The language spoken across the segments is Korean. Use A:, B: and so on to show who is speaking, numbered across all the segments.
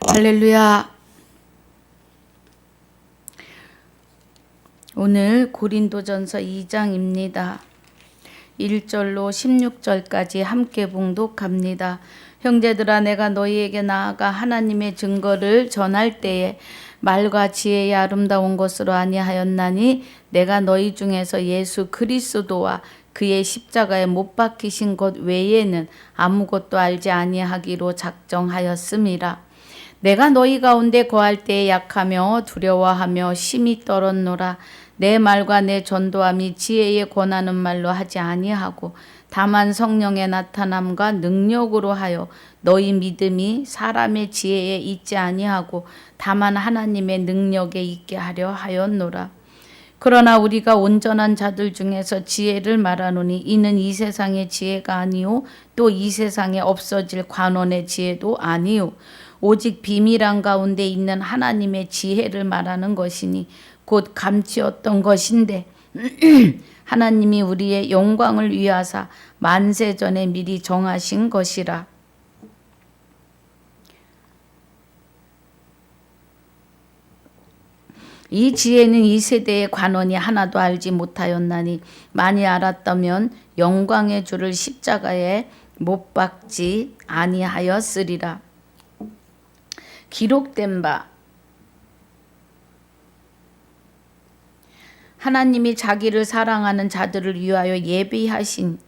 A: 할렐루야. 오늘 고린도전서 2장입니다. 1절로 16절까지 함께 봉독합니다. 형제들아, 내가 너희에게 나아가 하나님의 증거를 전할 때에 말과 지혜의 아름다운 것으로 아니하였나니 내가 너희 중에서 예수 그리스도와 그의 십자가에 못 박히신 것 외에는 아무것도 알지 아니하기로 작정하였음이라. 내가 너희 가운데 거할 때에 약하며 두려워하며 심히 떨었노라. 내 말과 내 전도함이 지혜에 권하는 말로 하지 아니하고 다만 성령의 나타남과 능력으로 하여 너희 믿음이 사람의 지혜에 있지 아니하고 다만 하나님의 능력에 있게 하려 하였노라. 그러나 우리가 온전한 자들 중에서 지혜를 말하노니 이는 이 세상의 지혜가 아니요 또 이 세상에 없어질 관원의 지혜도 아니요 오직 비밀한 가운데 있는 하나님의 지혜를 말하는 것이니 곧 감추었던 것인데 하나님이 우리의 영광을 위하사 만세 전에 미리 정하신 것이라. 이 지혜는 이 세대의 관원이 하나도 알지 못하였나니 많이 알았다면 영광의 주를 십자가에 못 박지 아니하였으리라. 기록된 바 하나님이 자기를 사랑하는 자들을 위하여 예비하신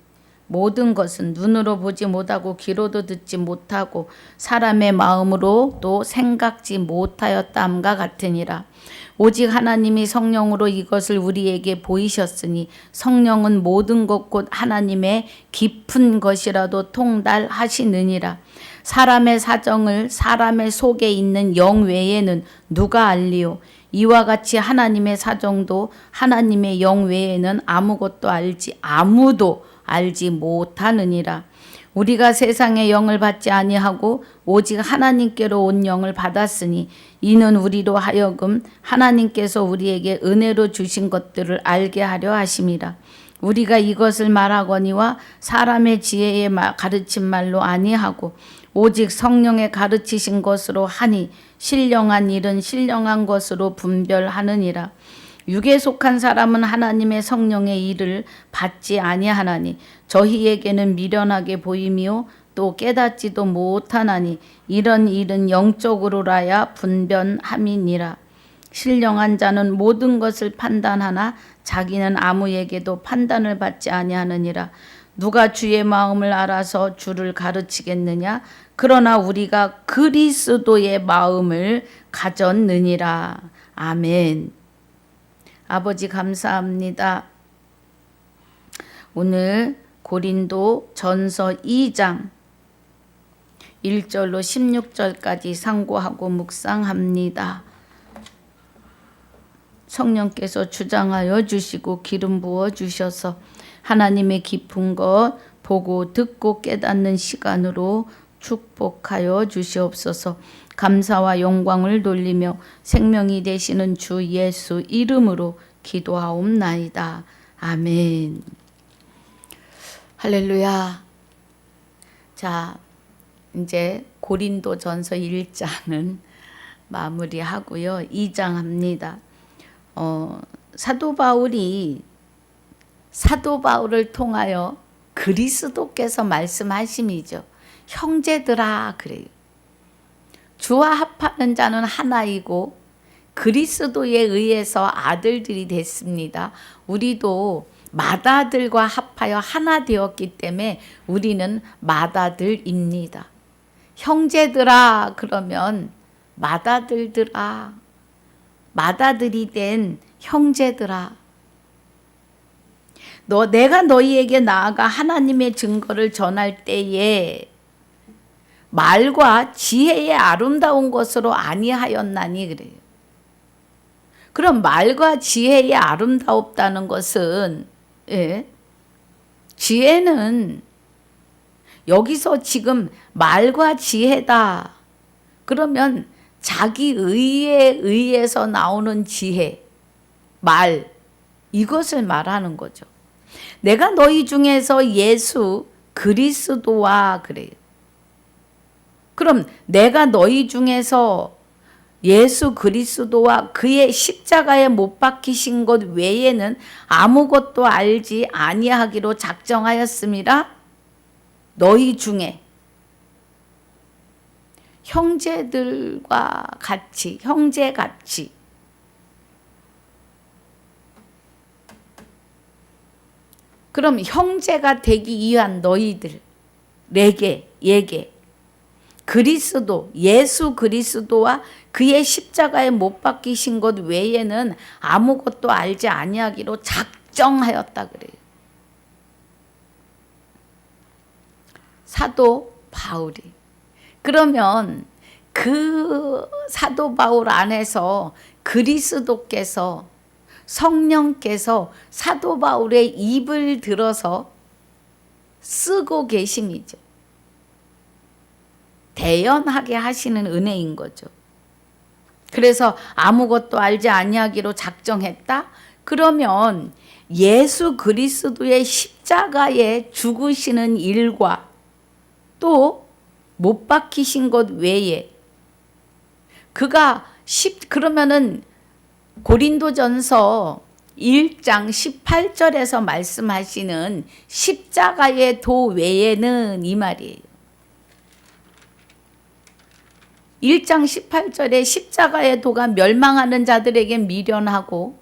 A: 모든 것은 눈으로 보지 못하고 귀로도 듣지 못하고 사람의 마음으로 또 생각지 못하였다함과 같으니라. 오직 하나님이 성령으로 이것을 우리에게 보이셨으니 성령은 모든 것 곧 하나님의 깊은 것이라도 통달하시느니라. 사람의 사정을 사람의 속에 있는 영 외에는 누가 알리요? 이와 같이 하나님의 사정도 하나님의 영 외에는 아무도 알지 못하느니라. 우리가 세상의 영을 받지 아니하고 오직 하나님께로 온 영을 받았으니 이는 우리로 하여금 하나님께서 우리에게 은혜로 주신 것들을 알게 하려 하심이라. 우리가 이것을 말하거니와 사람의 지혜의 가르친 말로 아니하고 오직 성령의 가르치신 것으로 하니 신령한 일은 신령한 것으로 분별하느니라. 육에 속한 사람은 하나님의 성령의 일을 받지 아니하나니 저희에게는 미련하게 보이며 또 깨닫지도 못하나니 이런 일은 영적으로라야 분변함이니라. 신령한 자는 모든 것을 판단하나 자기는 아무에게도 판단을 받지 아니하느니라. 누가 주의 마음을 알아서 주를 가르치겠느냐? 그러나 우리가 그리스도의 마음을 가졌느니라. 아멘. 아버지 감사합니다. 오늘 고린도 전서 2장 1절로 16절까지 상고하고 묵상합니다. 성령께서 주장하여 주시고 기름 부어 주셔서 하나님의 깊은 것 보고 듣고 깨닫는 시간으로 축복하여 주시옵소서. 감사와 영광을 돌리며 생명이 되시는 주 예수 이름으로 기도하옵나이다. 아멘. 할렐루야. 자, 이제 고린도전서 1장은 마무리하고요. 2장 합니다. 사도 바울을 통하여 그리스도께서 말씀하심이죠. 형제들아 그래요. 주와 합하는 자는 하나이고 그리스도에 의해서 아들들이 됐습니다. 우리도 맏아들과 합하여 하나 되었기 때문에 우리는 맏아들입니다. 형제들아 그러면 맏아들들아, 맏아들이 된 형제들아, 내가 너희에게 나아가 하나님의 증거를 전할 때에 말과 지혜의 아름다운 것으로 아니하였나니 그래요. 그럼 말과 지혜의 아름다웠다는 것은 지혜는 여기서 지금 말과 지혜다. 그러면 자기 의에 의해서 나오는 지혜, 말 이것을 말하는 거죠. 내가 너희 중에서 예수 그리스도와 그래요. 그럼 내가 너희 중에서 예수 그리스도와 그의 십자가에 못 박히신 것 외에는 아무것도 알지 아니하기로 작정하였음이라. 너희 중에 형제들과 같이, 형제같이 그럼 형제가 되기 위한 너희들에게 그리스도, 예수 그리스도와 그의 십자가에 못 박히신 것 외에는 아무것도 알지 아니하기로 작정하였다 그래요. 사도 바울이. 그러면 그 사도 바울 안에서 그리스도께서, 성령께서 사도 바울의 입을 들어서 쓰고 계심이죠. 대연하게 하시는 은혜인 거죠. 그래서 아무것도 알지 아니하기로 작정했다? 그러면 예수 그리스도의 십자가에 죽으시는 일과 또 못 박히신 것 외에 그러면은 고린도전서 1장 18절에서 말씀하시는 십자가의 도 외에는 이 말이에요. 1장 18절에 십자가의 도가 멸망하는 자들에게 미련하고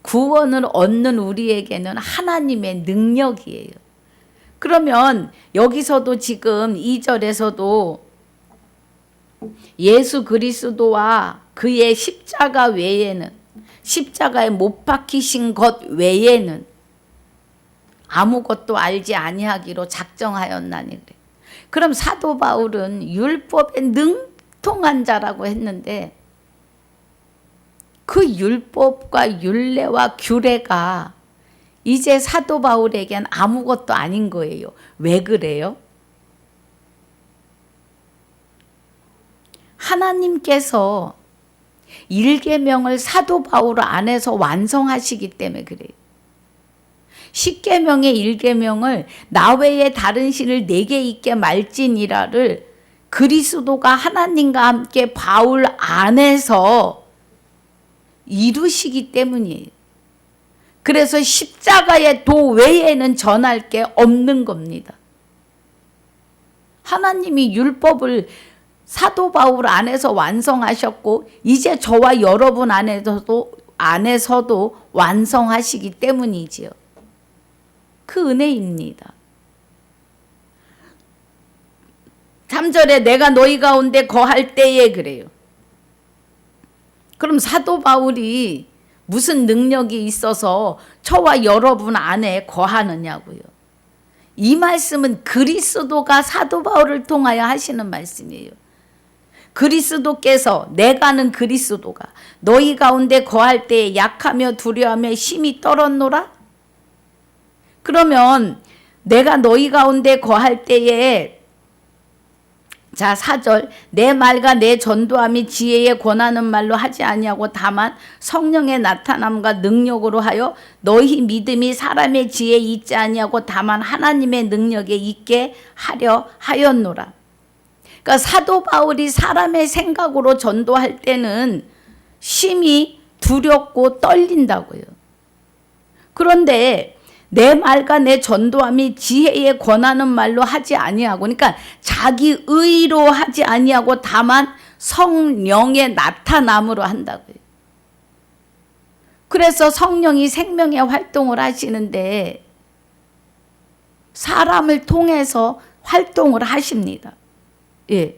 A: 구원을 얻는 우리에게는 하나님의 능력이에요. 그러면 여기서도 지금 2절에서도 예수 그리스도와 그의 십자가 외에는, 십자가에 못 박히신 것 외에는 아무것도 알지 아니하기로 작정하였나니 그래. 그럼 사도 바울은 율법에 능통한 자라고 했는데 그 율법과 율례와 규례가 이제 사도 바울에겐 아무것도 아닌 거예요. 왜 그래요? 하나님께서 1계명을 사도 바울 안에서 완성하시기 때문에 그래요. 10계명의 1계명을 나 외에 다른 신을 내게 있게 말지니라를 그리스도가 하나님과 함께 바울 안에서 이루시기 때문이에요. 그래서 십자가의 도 외에는 전할 게 없는 겁니다. 하나님이 율법을 사도 바울 안에서 완성하셨고 이제 저와 여러분 안에서도 완성하시기 때문이지요. 그 은혜입니다. 3절에 내가 너희 가운데 거할 때에 그래요. 그럼 사도 바울이 무슨 능력이 있어서 저와 여러분 안에 거하느냐고요. 이 말씀은 그리스도가 사도 바울을 통하여 하시는 말씀이에요. 그리스도께서, 내가는 그리스도가 너희 가운데 거할 때에 약하며 두려워하며 힘이 떨었노라? 그러면 내가 너희 가운데 거할 때에, 자 4절, 내 말과 내 전도함이 지혜에 권하는 말로 하지 아니하고 다만 성령의 나타남과 능력으로 하여 너희 믿음이 사람의 지혜에 있지 아니하고 다만 하나님의 능력에 있게 하려 하였노라. 그러니까 사도 바울이 사람의 생각으로 전도할 때는 심히 두렵고 떨린다고요. 그런데 내 말과 내 전도함이 지혜에 권하는 말로 하지 아니하고, 그러니까 자기 의로 하지 아니하고 다만 성령의 나타남으로 한다고요. 그래서 성령이 생명의 활동을 하시는데 사람을 통해서 활동을 하십니다. 예.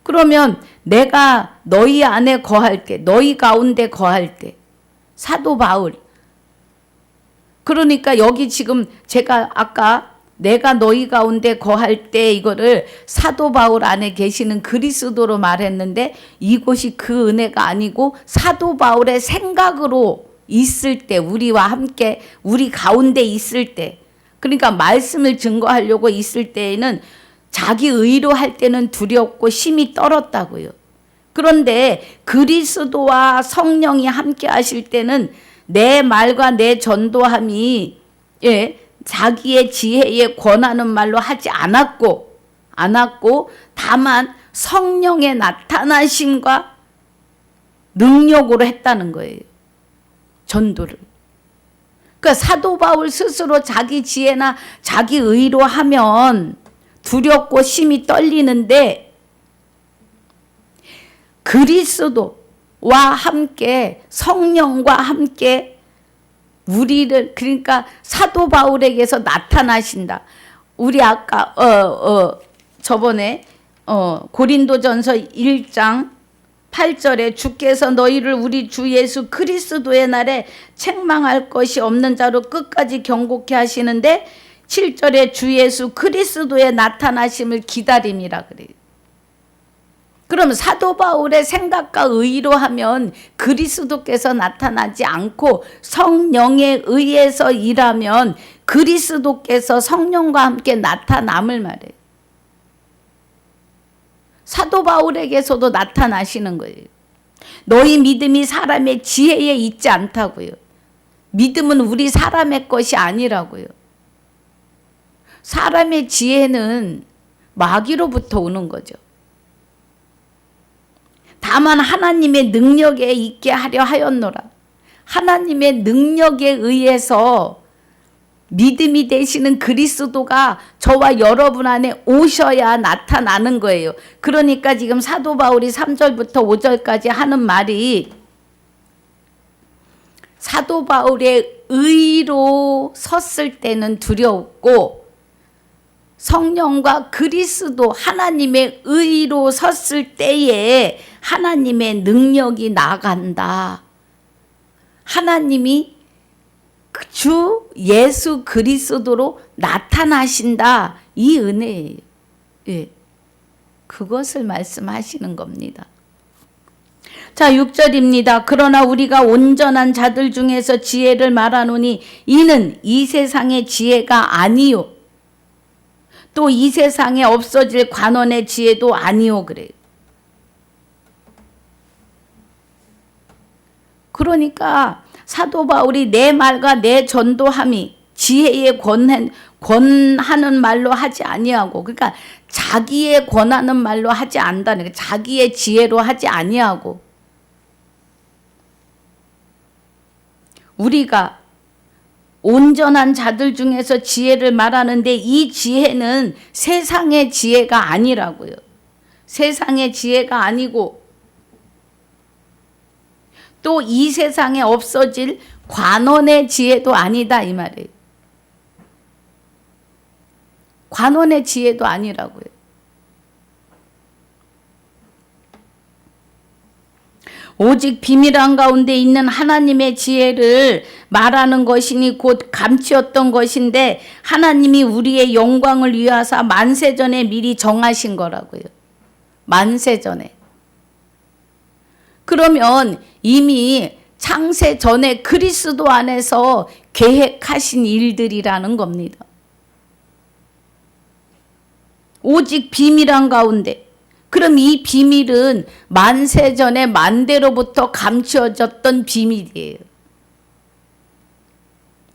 A: 그러면 내가 너희 안에 거할 때, 너희 가운데 거할 때, 사도 바울, 그러니까 여기 지금 제가 아까 내가 너희 가운데 거할 때 이거를 사도 바울 안에 계시는 그리스도로 말했는데 이곳이 그 은혜가 아니고 사도 바울의 생각으로 있을 때, 우리와 함께 우리 가운데 있을 때, 그러니까 말씀을 증거하려고 있을 때에는 자기 의로 할 때는 두렵고 심히 떨었다고요. 그런데 그리스도와 성령이 함께 하실 때는 내 말과 내 전도함이 자기의 지혜에 권하는 말로 하지 않았고 다만 성령의 나타나심과 능력으로 했다는 거예요. 전도를. 그러니까 사도 바울 스스로 자기 지혜나 자기 의로 하면 두렵고 심히 떨리는데 그리스도와 함께 성령과 함께 우리를, 그러니까 사도 바울에게서 나타나신다. 우리 아까 저번에 고린도전서 1장 8절에 주께서 너희를 우리 주 예수 그리스도의 날에 책망할 것이 없는 자로 끝까지 경고케 하시는데 7절에 주 예수 그리스도의 나타나심을 기다림이라 그래요. 그럼 사도 바울의 생각과 의로 하면 그리스도께서 나타나지 않고 성령에 의해서 일하면 그리스도께서 성령과 함께 나타남을 말해요. 사도 바울에게서도 나타나시는 거예요. 너희 믿음이 사람의 지혜에 있지 않다고요. 믿음은 우리 사람의 것이 아니라고요. 사람의 지혜는 마귀로부터 오는 거죠. 다만 하나님의 능력에 있게 하려 하였노라. 하나님의 능력에 의해서 믿음이 되시는 그리스도가 저와 여러분 안에 오셔야 나타나는 거예요. 그러니까 지금 사도 바울이 3절부터 5절까지 하는 말이 사도 바울의 의로 섰을 때는 두려웠고 성령과 그리스도 하나님의 의로 섰을 때에 하나님의 능력이 나간다. 하나님이 주 예수 그리스도로 나타나신다. 이 은혜예요. 예. 그것을 말씀하시는 겁니다. 자, 6절입니다. 그러나 우리가 온전한 자들 중에서 지혜를 말하노니 이는 이 세상의 지혜가 아니요 또 이 세상에 없어질 관원의 지혜도 아니요 그래요. 그러니까 사도 바울이 내 말과 내 전도함이 지혜에 권하는 말로 하지 아니하고, 그러니까 자기의 권하는 말로 하지 않다는 거예요. 자기의 지혜로 하지 아니하고, 우리가 온전한 자들 중에서 지혜를 말하는데 이 지혜는 세상의 지혜가 아니라고요. 세상의 지혜가 아니고 또 이 세상에 없어질 관원의 지혜도 아니다 이 말이에요. 관원의 지혜도 아니라고요. 오직 비밀 한가운데 있는 하나님의 지혜를 말하는 것이니 곧 감추었던 것인데 하나님이 우리의 영광을 위하사 만세전에 미리 정하신 거라고요. 만세전에. 그러면 이미 창세 전에 그리스도 안에서 계획하신 일들이라는 겁니다. 오직 비밀한 가운데. 그럼 이 비밀은 만세전에 만대로부터 감추어졌던 비밀이에요.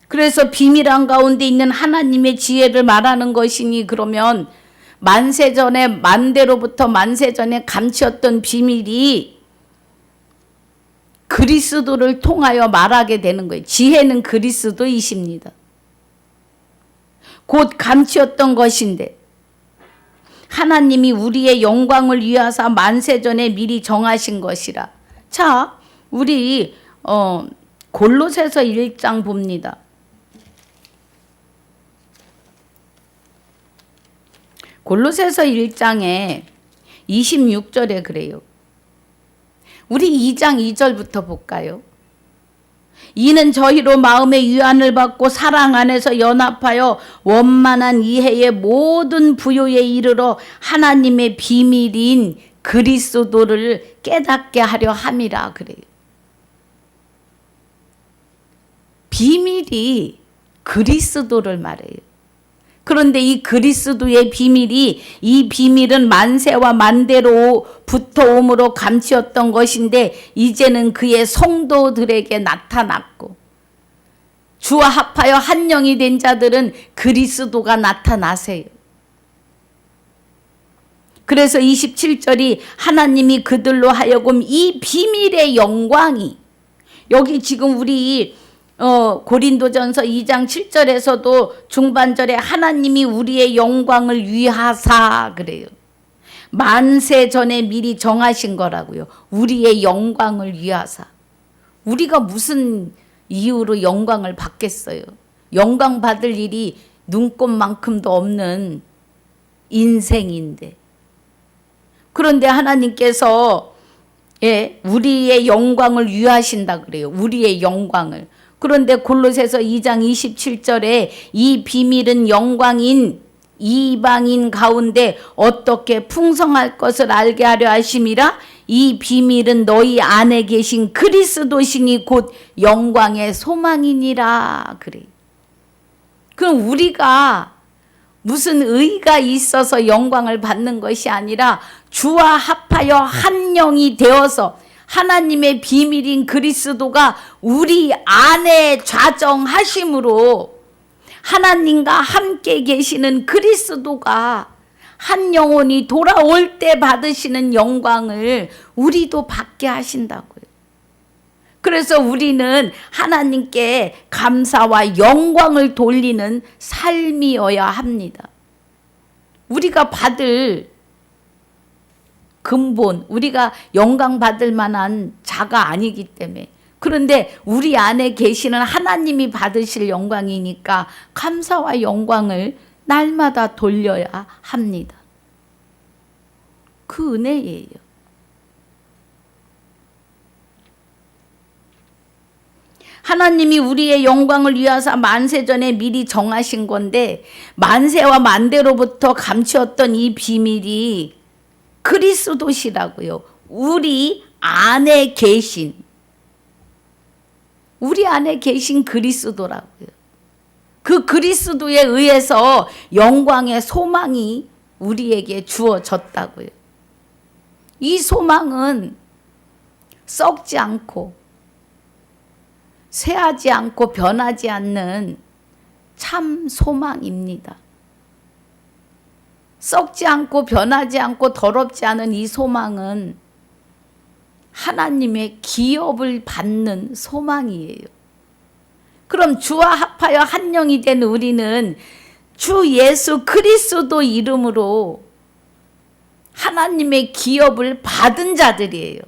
A: 그래서 비밀한 가운데 있는 하나님의 지혜를 말하는 것이니 그러면 만세전에 만대로부터 만세전에 감추었던 비밀이 그리스도를 통하여 말하게 되는 거예요. 지혜는 그리스도이십니다. 곧 감추었던 것인데 하나님이 우리의 영광을 위하사 만세전에 미리 정하신 것이라. 자, 우리 골로새서 1장 봅니다. 골로새서 1장에 26절에 그래요. 우리 2장 2절부터 볼까요? 이는 저희로 마음의 유한을 받고 사랑 안에서 연합하여 원만한 이해의 모든 부요에 이르러 하나님의 비밀인 그리스도를 깨닫게 하려 함이라 그래요. 비밀이 그리스도를 말해요. 그런데 이 그리스도의 비밀이, 이 비밀은 만세와 만대로부터 오므로 감추었던 것인데 이제는 그의 성도들에게 나타났고, 주와 합하여 한 영이 된 자들은 그리스도가 나타나세요. 그래서 27절이 하나님이 그들로 하여금 이 비밀의 영광이, 여기 지금 우리 고린도전서 2장 7절에서도 중반절에 하나님이 우리의 영광을 위하사 그래요. 만세 전에 미리 정하신 거라고요. 우리의 영광을 위하사. 우리가 무슨 이유로 영광을 받겠어요? 영광 받을 일이 눈꼽만큼도 없는 인생인데. 그런데 하나님께서 우리의 영광을 위하신다 그래요. 우리의 영광을. 그런데 골로새서 2장 27절에 이 비밀은 영광인 이방인 가운데 어떻게 풍성할 것을 알게 하려 하심이라. 이 비밀은 너희 안에 계신 그리스도시니 곧 영광의 소망이니라 그래. 그럼 우리가 무슨 의가 있어서 영광을 받는 것이 아니라 주와 합하여 한 영이 되어서 하나님의 비밀인 그리스도가 우리 안에 좌정하심으로 하나님과 함께 계시는 그리스도가 한 영혼이 돌아올 때 받으시는 영광을 우리도 받게 하신다고요. 그래서 우리는 하나님께 감사와 영광을 돌리는 삶이어야 합니다. 우리가 받을 근본, 우리가 영광 받을 만한 자가 아니기 때문에. 그런데 우리 안에 계시는 하나님이 받으실 영광이니까 감사와 영광을 날마다 돌려야 합니다. 그 은혜예요. 하나님이 우리의 영광을 위하사 만세전에 미리 정하신 건데 만세와 만대로부터 감추었던 이 비밀이 그리스도시라고요. 우리 안에 계신 그리스도라고요. 그 그리스도에 의해서 영광의 소망이 우리에게 주어졌다고요. 이 소망은 썩지 않고 쇠하지 않고 변하지 않는 참 소망입니다. 썩지 않고 변하지 않고 더럽지 않은 이 소망은 하나님의 기업을 받는 소망이에요. 그럼 주와 합하여 한 영이 된 우리는 주 예수 그리스도 이름으로 하나님의 기업을 받은 자들이에요.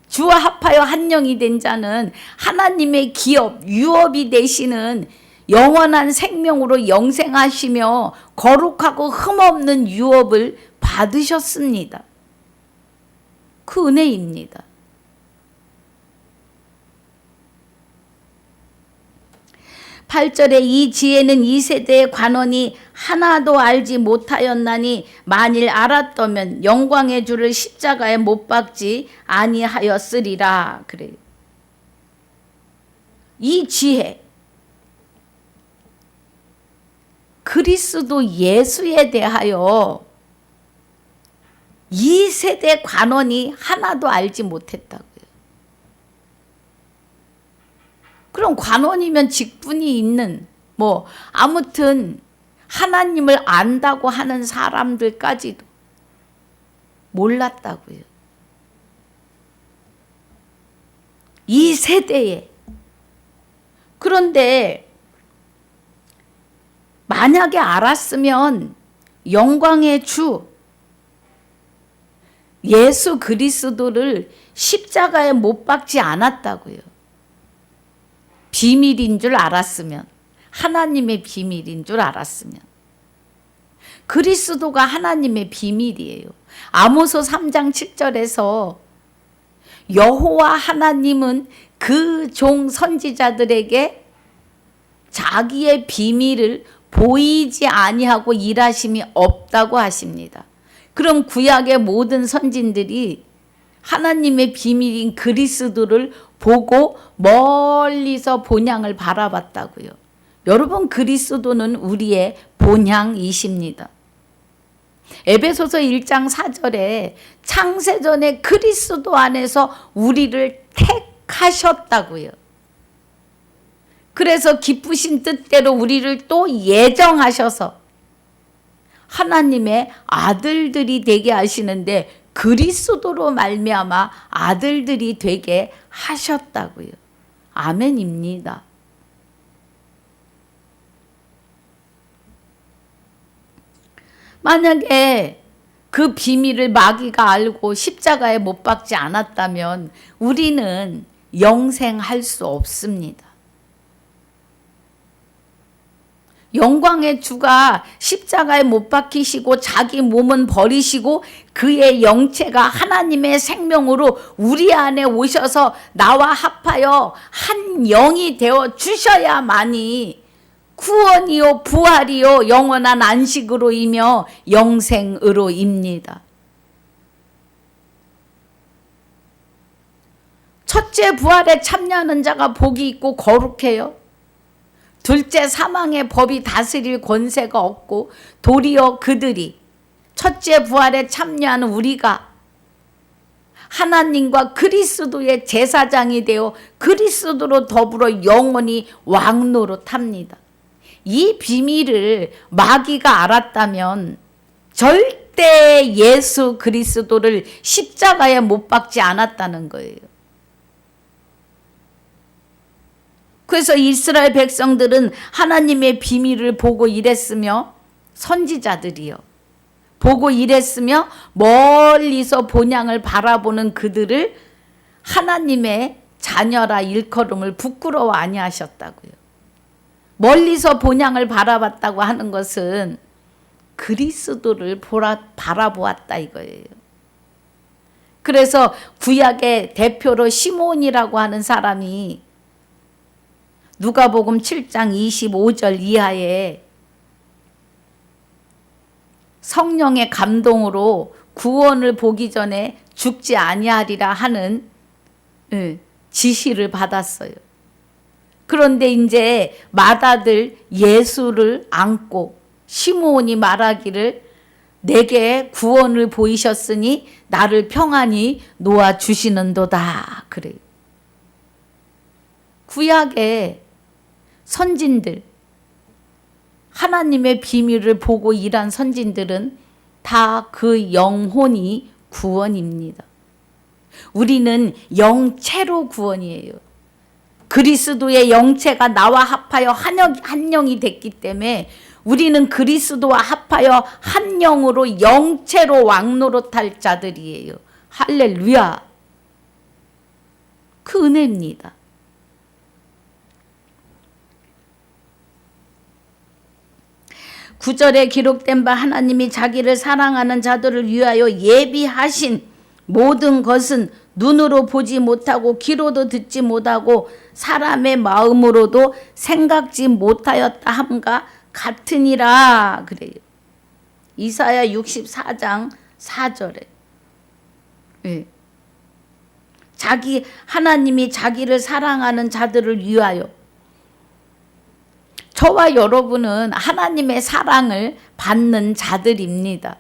A: 주와 합하여 한 영이 된 자는 하나님의 기업, 유업이 되시는 영원한 생명으로 영생하시며 거룩하고 흠없는 유업을 받으셨습니다. 그 은혜입니다. (8절에) 이 지혜는 이 세대의 관원이 하나도 알지 못하였나니 만일 알았다면 영광의 주를 십자가에 못 박지 아니하였으리라 그래요. 이 지혜, 그리스도 예수에 대하여 이 세대 관원이 하나도 알지 못했다고요. 그럼 관원이면 직분이 있는 아무튼 하나님을 안다고 하는 사람들까지도 몰랐다고요. 이 세대에. 그런데 만약에 알았으면 영광의 주 예수 그리스도를 십자가에 못 박지 않았다고요. 비밀인 줄 알았으면, 하나님의 비밀인 줄 알았으면. 그리스도가 하나님의 비밀이에요. 아모스 3장 7절에서 여호와 하나님은 그 종 선지자들에게 자기의 비밀을 보이지 아니하고 일하심이 없다고 하십니다. 그럼 구약의 모든 선진들이 하나님의 비밀인 그리스도를 보고 멀리서 본향을 바라봤다고요. 여러분, 그리스도는 우리의 본향이십니다. 에베소서 1장 4절에 창세전에 그리스도 안에서 우리를 택하셨다고요. 그래서 기쁘신 뜻대로 우리를 또 예정하셔서 하나님의 아들들이 되게 하시는데 그리스도로 말미암아 아들들이 되게 하셨다고요. 아멘입니다. 만약에 그 비밀을 마귀가 알고 십자가에 못 박지 않았다면 우리는 영생할 수 없습니다. 영광의 주가 십자가에 못 박히시고 자기 몸은 버리시고 그의 영체가 하나님의 생명으로 우리 안에 오셔서 나와 합하여 한 영이 되어 주셔야만이 구원이요 부활이요 영원한 안식으로이며 영생으로입니다. 첫째 부활에 참여하는 자가 복이 있고 거룩해요. 둘째 사망의 법이 다스릴 권세가 없고 도리어 그들이 첫째 부활에 참여하는 우리가 하나님과 그리스도의 제사장이 되어 그리스도로 더불어 영원히 왕노릇합니다. 이 비밀을 마귀가 알았다면 절대 예수 그리스도를 십자가에 못 박지 않았다는 거예요. 그래서 이스라엘 백성들은 하나님의 비밀을 보고 이랬으며 선지자들이요. 보고 이랬으며 멀리서 본향을 바라보는 그들을 하나님의 자녀라 일컬음을 부끄러워 아니하셨다고요. 멀리서 본향을 바라봤다고 하는 것은 그리스도를 바라보았다 이거예요. 그래서 구약의 대표로 시몬이라고 하는 사람이 누가복음 7장 25절 이하에 성령의 감동으로 구원을 보기 전에 죽지 아니하리라 하는 지시를 받았어요. 그런데 이제 맏아들 예수를 안고 시므온이 말하기를 내게 구원을 보이셨으니 나를 평안히 놓아 주시는도다 그래요. 구약의 선진들, 하나님의 비밀을 보고 일한 선진들은 다 그 영혼이 구원입니다. 우리는 영체로 구원이에요. 그리스도의 영체가 나와 합하여 한 영이 됐기 때문에 우리는 그리스도와 합하여 한 영으로 영체로 왕노릇할 자들이에요. 할렐루야. 그 은혜입니다. 구절에 기록된 바 하나님이 자기를 사랑하는 자들을 위하여 예비하신 모든 것은 눈으로 보지 못하고 귀로도 듣지 못하고 사람의 마음으로도 생각지 못하였다 함과 같으니라 그래요. 이사야 64장 4절에 하나님이 자기를 사랑하는 자들을 위하여 저와 여러분은 하나님의 사랑을 받는 자들입니다.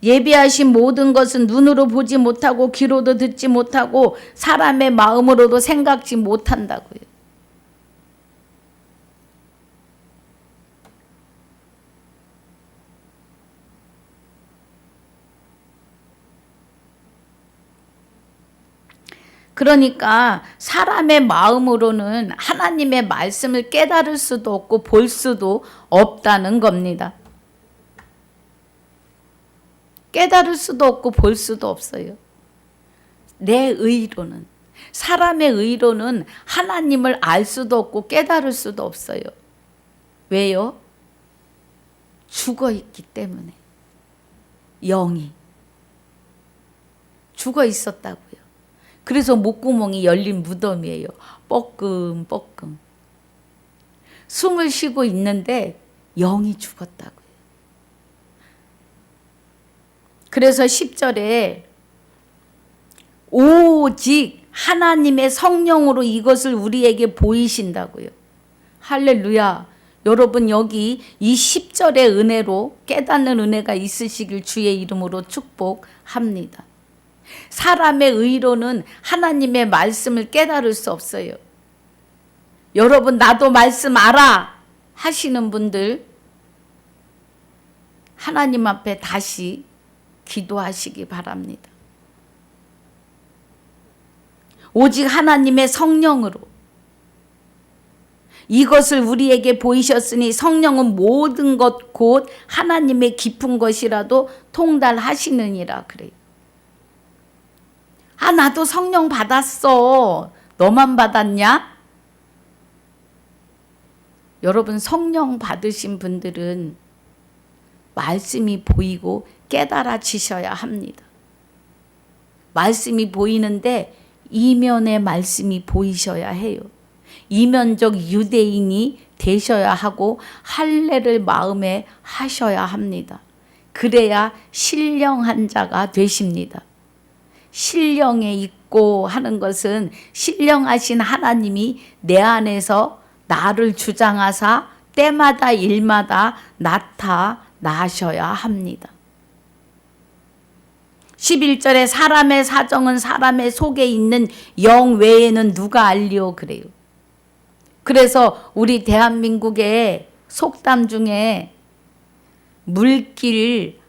A: 예비하신 모든 것은 눈으로 보지 못하고 귀로도 듣지 못하고 사람의 마음으로도 생각지 못한다고요. 그러니까 사람의 마음으로는 하나님의 말씀을 깨달을 수도 없고 볼 수도 없다는 겁니다. 깨달을 수도 없고 볼 수도 없어요. 내 의로는, 사람의 의로는 하나님을 알 수도 없고 깨달을 수도 없어요. 왜요? 죽어 있기 때문에. 영이 죽어 있었다고요. 그래서 목구멍이 열린 무덤이에요. 뻐끔뻐끔. 숨을 쉬고 있는데 영이 죽었다고요. 그래서 10절에 오직 하나님의 성령으로 이것을 우리에게 보이신다고요. 할렐루야. 여러분 여기 이 10절의 은혜로 깨닫는 은혜가 있으시길 주의 이름으로 축복합니다. 사람의 의로는 하나님의 말씀을 깨달을 수 없어요. 여러분, 나도 말씀 알아 하시는 분들, 하나님 앞에 다시 기도하시기 바랍니다. 오직 하나님의 성령으로 이것을 우리에게 보이셨으니 성령은 모든 것 곧 하나님의 깊은 것이라도 통달하시느니라 그래요. 아, 나도 성령 받았어. 너만 받았냐? 여러분, 성령 받으신 분들은 말씀이 보이고 깨달아지셔야 합니다. 말씀이 보이는데 이면의 말씀이 보이셔야 해요. 이면적 유대인이 되셔야 하고 할례를 마음에 하셔야 합니다. 그래야 신령한 자가 되십니다. 신령에 있고 하는 것은 신령하신 하나님이 내 안에서 나를 주장하사 때마다 일마다 나타나셔야 합니다. 11절에 사람의 사정은 사람의 속에 있는 영 외에는 누가 알리오 그래요. 그래서 우리 대한민국의 속담 중에 물길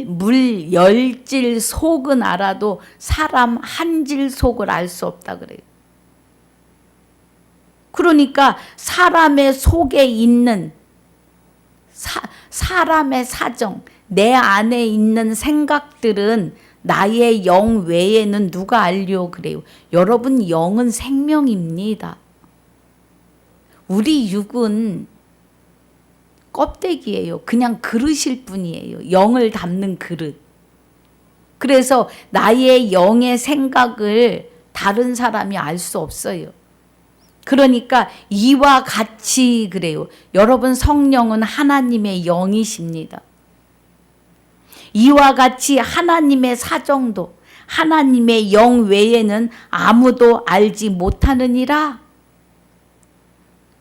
A: 물 열질 속은 알아도 사람 한질 속을 알 수 없다 그래요. 그러니까 사람의 속에 있는 사람의 사정, 내 안에 있는 생각들은 나의 영 외에는 누가 알려 그래요. 여러분, 영은 생명입니다. 우리 육은 껍데기예요. 그냥 그릇일 뿐이에요. 영을 담는 그릇. 그래서 나의 영의 생각을 다른 사람이 알 수 없어요. 그러니까 이와 같이 그래요. 여러분, 성령은 하나님의 영이십니다. 이와 같이 하나님의 사정도 하나님의 영 외에는 아무도 알지 못하느니라.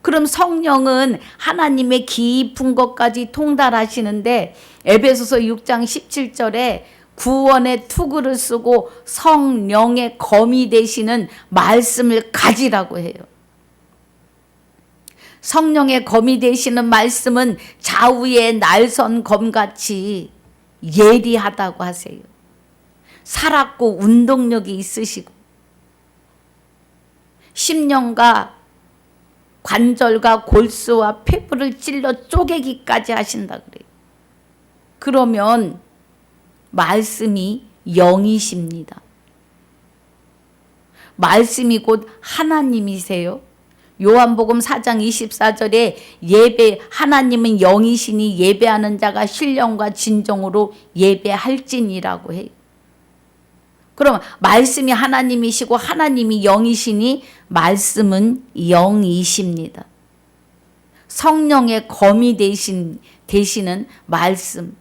A: 그럼 성령은 하나님의 깊은 것까지 통달하시는데 에베소서 6장 17절에 구원의 투구를 쓰고 성령의 검이 되시는 말씀을 가지라고 해요. 성령의 검이 되시는 말씀은 좌우의 날선 검같이 예리하다고 하세요. 살았고 운동력이 있으시고 심령과 관절과 골수와 폐부를 찔러 쪼개기까지 하신다 그래요. 그러면 말씀이 영이십니다. 말씀이 곧 하나님이세요. 요한복음 4장 24절에 하나님은 영이시니 예배하는 자가 신령과 진정으로 예배할지니라고 해요. 그럼 말씀이 하나님이시고 하나님이 영이시니 말씀은 영이십니다. 성령의 검이 되시는 말씀,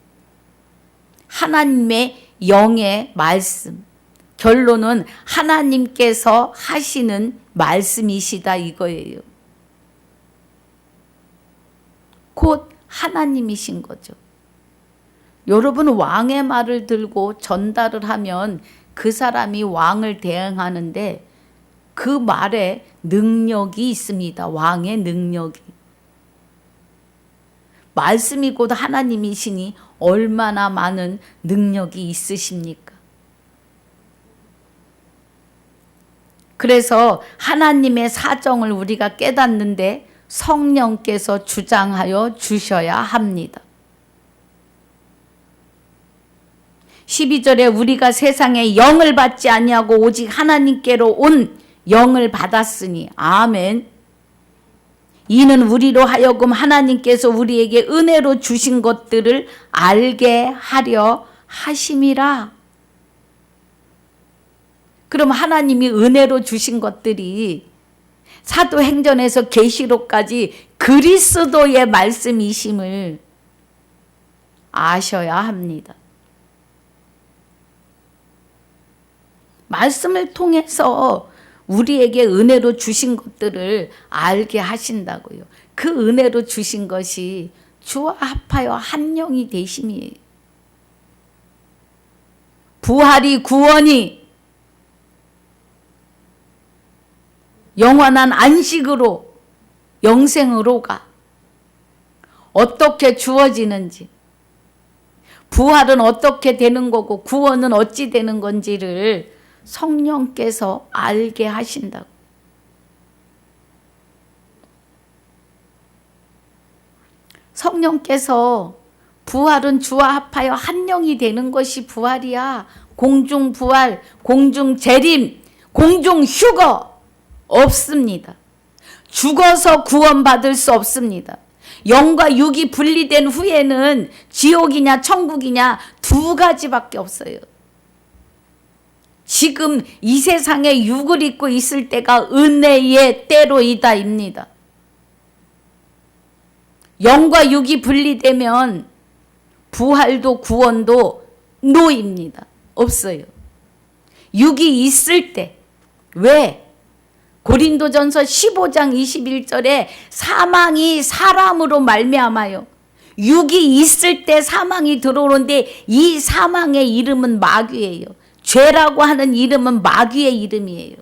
A: 하나님의 영의 말씀, 결론은 하나님께서 하시는 말씀이시다 이거예요. 곧 하나님이신 거죠. 여러분, 왕의 말을 들고 전달을 하면 그 사람이 왕을 대행하는데 그 말에 능력이 있습니다. 왕의 능력이. 말씀이 곧 하나님이시니 얼마나 많은 능력이 있으십니까? 그래서 하나님의 사정을 우리가 깨닫는데 성령께서 주장하여 주셔야 합니다. 12절에 우리가 세상에 영을 받지 아니하고 오직 하나님께로 온 영을 받았으니 아멘. 이는 우리로 하여금 하나님께서 우리에게 은혜로 주신 것들을 알게 하려 하심이라. 그럼 하나님이 은혜로 주신 것들이 사도행전에서 계시록까지 그리스도의 말씀이심을 아셔야 합니다. 말씀을 통해서 우리에게 은혜로 주신 것들을 알게 하신다고요. 그 은혜로 주신 것이 주와 합하여 한 영이 되심이에요. 부활이 구원이 영원한 안식으로 영생으로 가. 어떻게 주어지는지, 부활은 어떻게 되는 거고 구원은 어찌 되는 건지를 성령께서 알게 하신다고. 성령께서 부활은 주와 합하여 한 영이 되는 것이 부활이야. 공중 부활, 공중 재림, 공중 휴거 없습니다. 죽어서 구원받을 수 없습니다. 영과 육이 분리된 후에는 지옥이냐 천국이냐 두 가지밖에 없어요. 지금 이 세상에 육을 입고 있을 때가 은혜의 때로이다입니다. 영과 육이 분리되면 부활도 구원도 노입니다. 없어요. 육이 있을 때. 왜? 고린도전서 15장 21절에 사망이 사람으로 말미암아요. 육이 있을 때 사망이 들어오는데 이 사망의 이름은 마귀예요. 죄라고 하는 이름은 마귀의 이름이에요.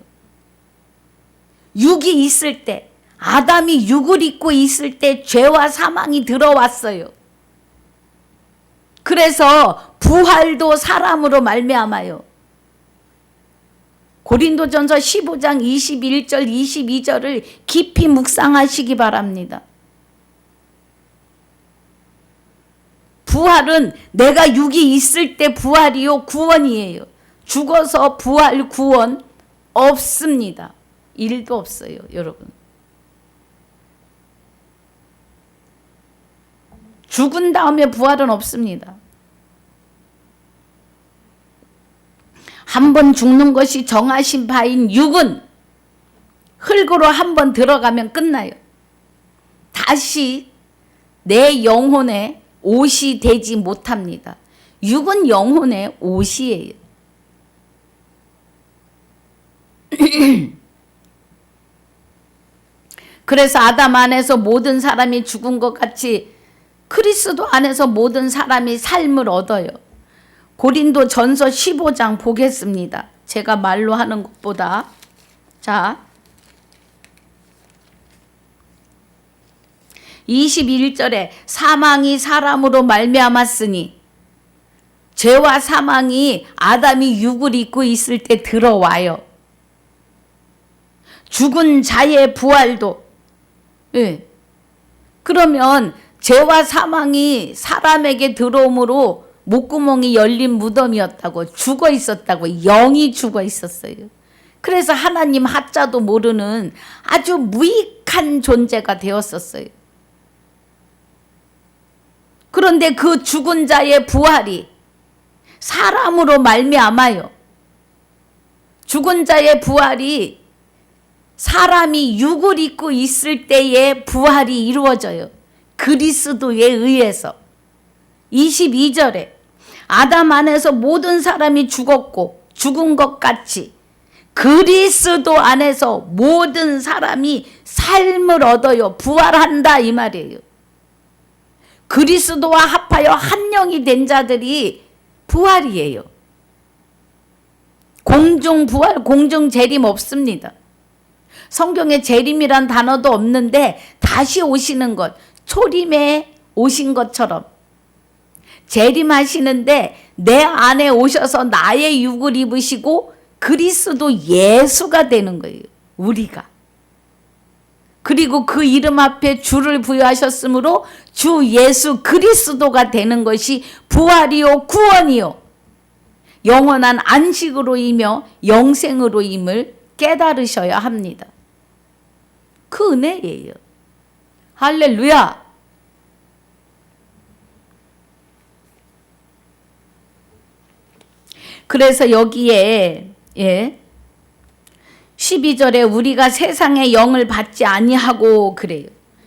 A: 육이 있을 때, 아담이 육을 입고 있을 때 죄와 사망이 들어왔어요. 그래서 부활도 사람으로 말미암아요. 고린도전서 15장 21절 22절을 깊이 묵상하시기 바랍니다. 부활은 내가 육이 있을 때 부활이요 구원이에요. 죽어서 부활 구원 없습니다. 일도 없어요, 여러분. 죽은 다음에 부활은 없습니다. 한 번 죽는 것이 정하신 바인 육은 흙으로 한 번 들어가면 끝나요. 다시 내 영혼에 옷이 되지 못합니다. 육은 영혼의 옷이에요. 그래서 아담 안에서 모든 사람이 죽은 것 같이 그리스도 안에서 모든 사람이 삶을 얻어요. 고린도 전서 15장 보겠습니다. 제가 말로 하는 것보다. 자, 21절에 사망이 사람으로 말미암았으니, 죄와 사망이 아담이 육을 입고 있을 때 들어와요. 죽은 자의 부활도. 예. 그러면 죄와 사망이 사람에게 들어오므로 목구멍이 열린 무덤이었다고, 죽어 있었다고, 영이 죽어 있었어요. 그래서 하나님 하자도 모르는 아주 무익한 존재가 되었었어요. 그런데 그 죽은 자의 부활이 사람으로 말미암아요. 죽은 자의 부활이 사람이 육을 입고 있을 때의 부활이 이루어져요. 그리스도에 의해서. 22절에 아담 안에서 모든 사람이 죽었고 죽은 것 같이 그리스도 안에서 모든 사람이 삶을 얻어요. 부활한다 이 말이에요. 그리스도와 합하여 한 영이 된 자들이 부활이에요. 공중 부활, 공중 재림 없습니다. 성경에 재림이란 단어도 없는데 다시 오시는 것, 초림에 오신 것처럼 재림하시는데 내 안에 오셔서 나의 육을 입으시고 그리스도 예수가 되는 거예요. 우리가. 그리고 그 이름 앞에 주를 부여하셨으므로 주 예수 그리스도가 되는 것이 부활이요 구원이요 영원한 안식으로이며 영생으로임을 깨달으셔야 합니다. 그 은혜예요. 할렐루야. 그래서 여기에 12절에 우리가 세상의 영을 받지 아니하고 그래요.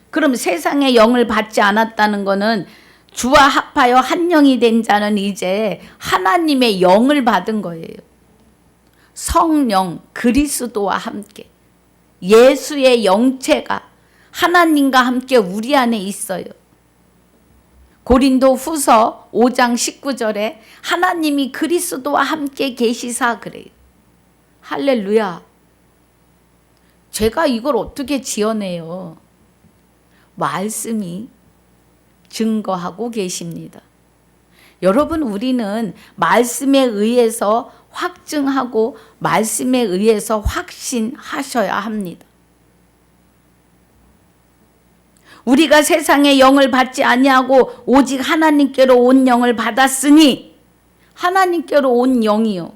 A: 그럼 세상의 영을 받지 않았다는 것은 주와 합하여 한 영이 된 자는 이제 하나님의 영을 받은 거예요. 성령 그리스도와 함께 예수의 영체가 하나님과 함께 우리 안에 있어요. 고린도 후서 5장 19절에 하나님이 그리스도와 함께 계시사 그래요. 할렐루야. 제가 이걸 어떻게 지어내요? 말씀이 증거하고 계십니다. 여러분, 우리는 말씀에 의해서 확증하고 말씀에 의해서 확신하셔야 합니다. 우리가 세상의 영을 받지 아니하고 오직 하나님께로 온 영을 받았으니, 하나님께로 온 영이요.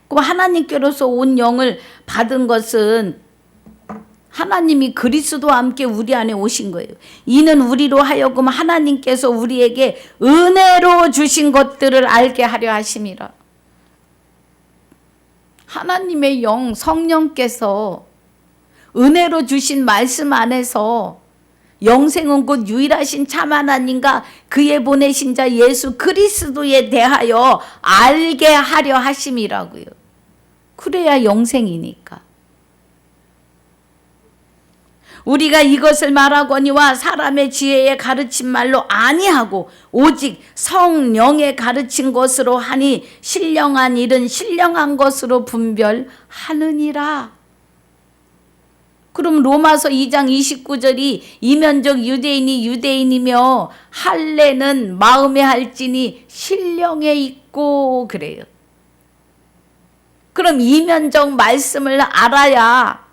A: 그럼 하나님께로서 온 영을 받은 것은 하나님이 그리스도와 함께 우리 안에 오신 거예요. 이는 우리로 하여금 하나님께서 우리에게 은혜로 주신 것들을 알게 하려 하심이라. 하나님의 영, 성령께서 은혜로 주신 말씀 안에서 영생은 곧 유일하신 참 하나님과 그의 보내신 자 예수 그리스도에 대하여 알게 하려 하심이라고요. 그래야 영생이니까. 우리가 이것을 말하거니와 사람의 지혜에 가르친 말로 아니하고 오직 성령의 가르친 것으로 하니 신령한 일은 신령한 것으로 분별하느니라. 그럼 로마서 2장 29절이 이면적 유대인이 유대인이며 할례는 마음에 할지니 신령에 있고 그래요. 그럼 이면적 말씀을 알아야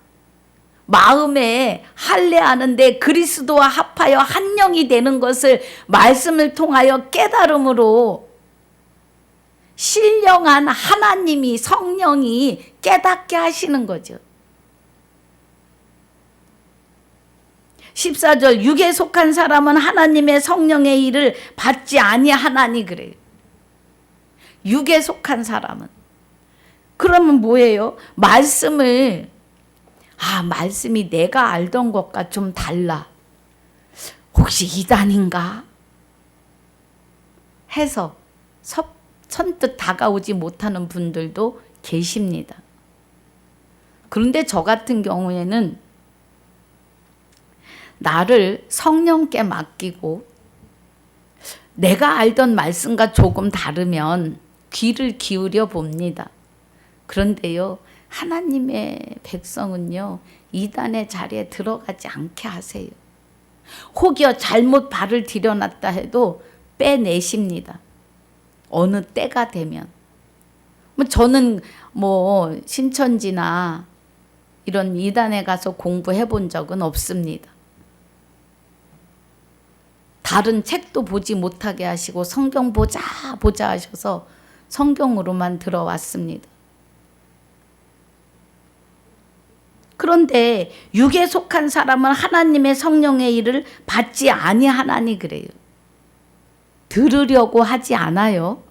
A: 마음에 할례하는데 그리스도와 합하여 한 영이 되는 것을 말씀을 통하여 깨달음으로 신령한 하나님이, 성령이 깨닫게 하시는 거죠. 14절 육에 속한 사람은 하나님의 성령의 일을 받지 아니하나니 그래요. 육에 속한 사람은. 그러면 뭐예요? 말씀을 말씀이 내가 알던 것과 좀 달라. 혹시 이단인가? 해서 선뜻 다가오지 못하는 분들도 계십니다. 그런데 저 같은 경우에는 나를 성령께 맡기고 내가 알던 말씀과 조금 다르면 귀를 기울여 봅니다. 그런데요, 하나님의 백성은요, 이단의 자리에 들어가지 않게 하세요. 혹여 잘못 발을 들여놨다 해도 빼내십니다. 어느 때가 되면. 저는 신천지나 이런 이단에 가서 공부해 본 적은 없습니다. 다른 책도 보지 못하게 하시고 성경 보자 하셔서 성경으로만 들어왔습니다. 그런데 육에 속한 사람은 하나님의 성령의 일을 받지 아니하나니 그래요. 들으려고 하지 않아요.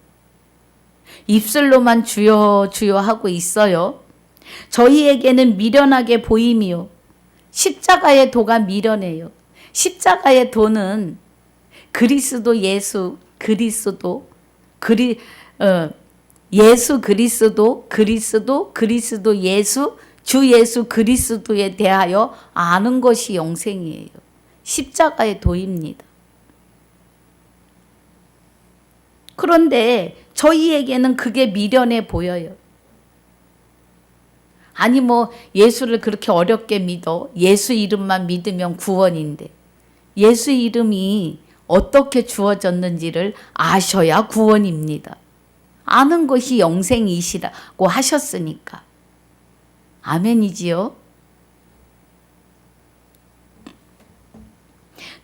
A: 입술로만 주여 주여 하고 있어요. 저희에게는 미련하게 보임이요. 십자가의 도가 미련해요. 십자가의 도는 예수 그리스도 예수 주 예수 그리스도에 대하여 아는 것이 영생이에요. 십자가의 도입니다. 그런데 저희에게는 그게 미련해 보여요. 아니 예수를 그렇게 어렵게 믿어. 예수 이름만 믿으면 구원인데. 예수 이름이 어떻게 주어졌는지를 아셔야 구원입니다. 아는 것이 영생이시라고 하셨으니까. 아멘이지요.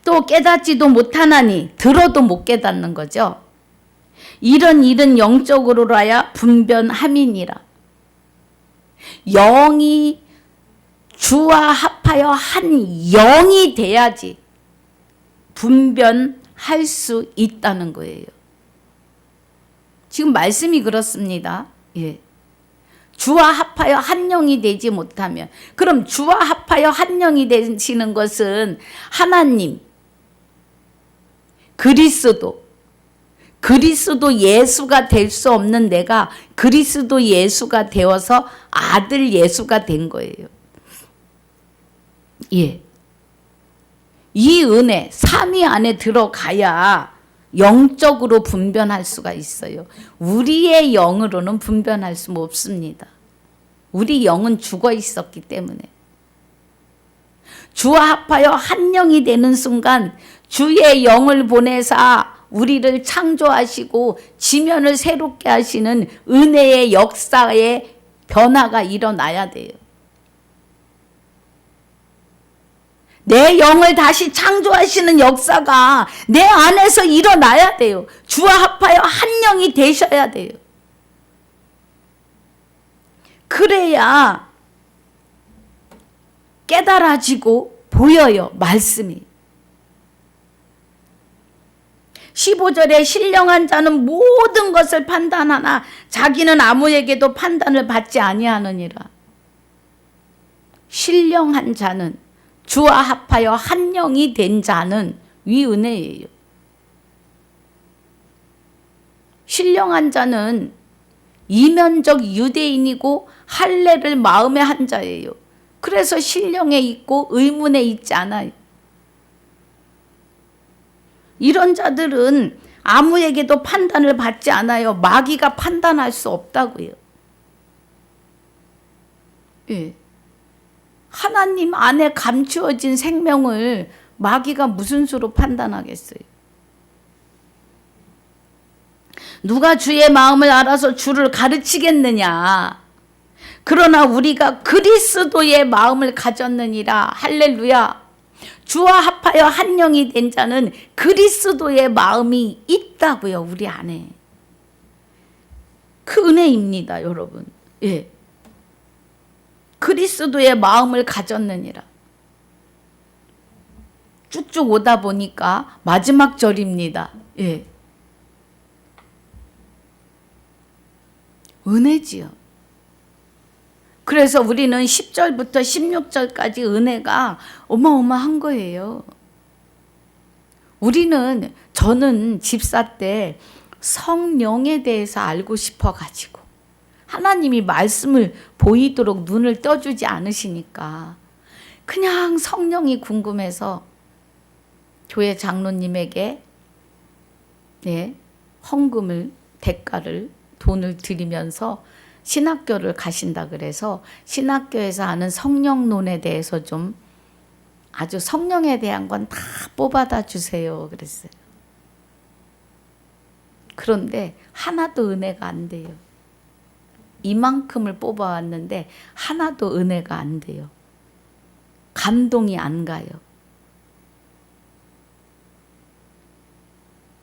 A: 또 깨닫지도 못하나니 들어도 못 깨닫는 거죠. 이런 일은 영적으로라야 분변함이니라. 영이 주와 합하여 한 영이 돼야지 분변할 수 있다는 거예요. 지금 말씀이 그렇습니다. 예. 주와 합하여 한 영이 되지 못하면, 그럼 주와 합하여 한 영이 되시는 것은 하나님, 그리스도 예수가 될 수 없는 내가 그리스도 예수가 되어서 아들 예수가 된 거예요. 예. 이 은혜, 삼위 안에 들어가야 영적으로 분별할 수가 있어요. 우리의 영으로는 분별할 수 없습니다. 우리 영은 죽어 있었기 때문에. 주와 합하여 한 영이 되는 순간 주의 영을 보내사 우리를 창조하시고 지면을 새롭게 하시는 은혜의 역사의 변화가 일어나야 돼요. 내 영을 다시 창조하시는 역사가 내 안에서 일어나야 돼요. 주와 합하여 한 영이 되셔야 돼요. 그래야 깨달아지고 보여요, 말씀이. 15절에 신령한 자는 모든 것을 판단하나 자기는 아무에게도 판단을 받지 아니하느니라. 신령한 자는, 주와 합하여 한 영이 된 자는 위은혜예요. 신령한 자는 이면적 유대인이고 할례를 마음에 한 자예요. 그래서 신령에 있고 의문에 있지 않아요. 이런 자들은 아무에게도 판단을 받지 않아요. 마귀가 판단할 수 없다고요. 예. 하나님 안에 감추어진 생명을 마귀가 무슨 수로 판단하겠어요? 누가 주의 마음을 알아서 주를 가르치겠느냐? 그러나 우리가 그리스도의 마음을 가졌느니라. 할렐루야. 주와 합하여 한 영이 된 자는 그리스도의 마음이 있다고요, 우리 안에. 그 은혜입니다, 여러분. 예. 그리스도의 마음을 가졌느니라. 쭉쭉 오다 보니까 마지막 절입니다. 예. 은혜지요. 그래서 우리는 10절부터 16절까지 은혜가 어마어마한 거예요. 저는 집사 때 성령에 대해서 알고 싶어가지고 하나님이 말씀을 보이도록 눈을 떠주지 않으시니까 그냥 성령이 궁금해서 교회 장로님에게 헌금을, 대가를, 돈을 드리면서 신학교를 가신다 그래서 신학교에서 하는 성령론에 대해서 좀 아주 성령에 대한 건 다 뽑아다 주세요 그랬어요. 그런데 하나도 은혜가 안 돼요. 이만큼을 뽑아왔는데 하나도 은혜가 안 돼요. 감동이 안 가요.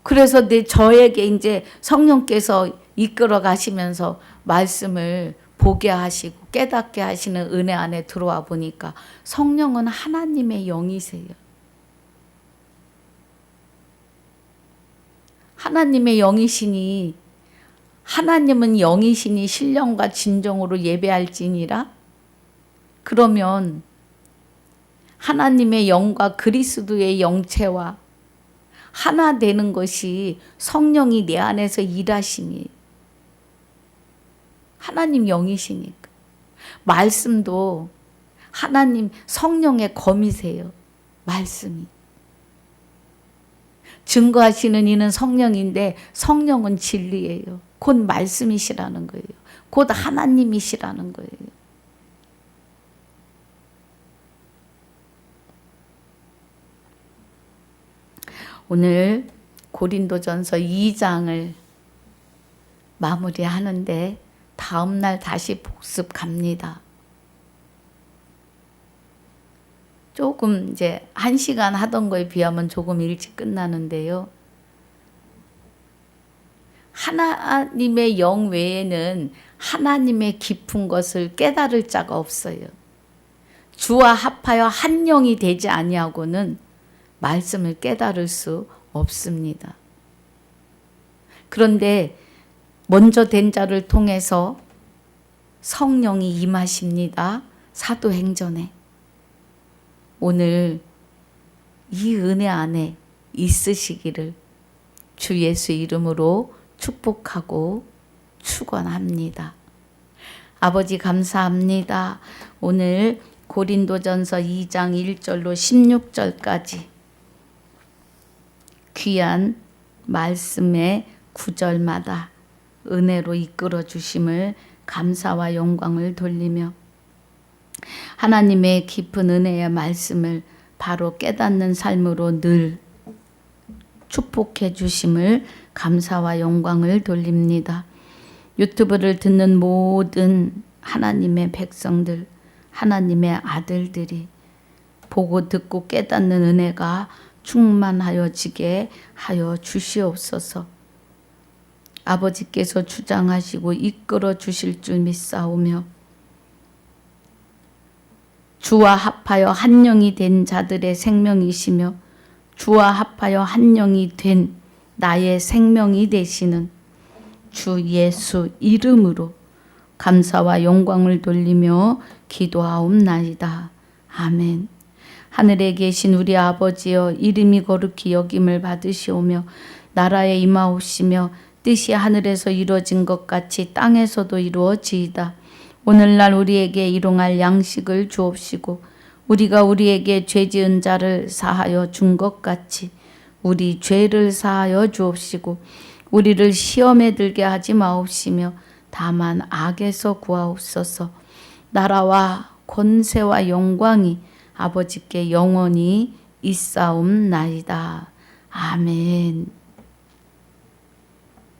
A: 그래서 저에게 이제 성령께서 이끌어 가시면서 말씀을 보게 하시고 깨닫게 하시는 은혜 안에 들어와 보니까 성령은 하나님의 영이세요. 하나님의 영이시니, 하나님은 영이시니 신령과 진정으로 예배할지니라. 그러면 하나님의 영과 그리스도의 영체와 하나 되는 것이 성령이 내 안에서 일하시니, 하나님 영이시니까. 말씀도 하나님 성령의 검이세요. 말씀이. 증거하시는 이는 성령인데 성령은 진리예요. 곧 말씀이시라는 거예요. 곧 하나님이시라는 거예요. 오늘 고린도전서 2장을 마무리하는데 다음날 다시 복습 갑니다. 조금 이제 1시간 하던 거에 비하면 조금 일찍 끝나는데요. 하나님의 영 외에는 하나님의 깊은 것을 깨달을 자가 없어요. 주와 합하여 한 영이 되지 아니하고는 말씀을 깨달을 수 없습니다. 그런데 먼저 된 자를 통해서 성령이 임하십니다. 사도행전에. 오늘 이 은혜 안에 있으시기를 주 예수 이름으로 축복하고 축원합니다. 아버지 감사합니다. 오늘 고린도전서 2장 1절로 16절까지 귀한 말씀의 구절마다 은혜로 이끌어 주심을 감사와 영광을 돌리며 하나님의 깊은 은혜의 말씀을 바로 깨닫는 삶으로 늘 축복해 주심을 감사와 영광을 돌립니다. 유튜브를 듣는 모든 하나님의 백성들, 하나님의 아들들이 보고 듣고 깨닫는 은혜가 충만하여지게 하여 주시옵소서. 아버지께서 주장하시고 이끌어 주실 줄 믿사오며 주와 합하여 한 영이 된 자들의 생명이시며 주와 합하여 한 영이 된 나의 생명이 되시는 주 예수 이름으로 감사와 영광을 돌리며 기도하옵나이다. 아멘. 하늘에 계신 우리 아버지여, 이름이 거룩히 여김을 받으시오며 나라에 임하옵시며 뜻이 하늘에서 이루어진 것 같이 땅에서도 이루어지이다. 오늘날 우리에게 일용할 양식을 주옵시고 우리가 우리에게 죄 지은 자를 사하여 준 것 같이 우리 죄를 사하여 주옵시고 우리를 시험에 들게 하지 마옵시며 다만 악에서 구하옵소서. 나라와 권세와 영광이 아버지께 영원히 있사옵나이다. 아멘.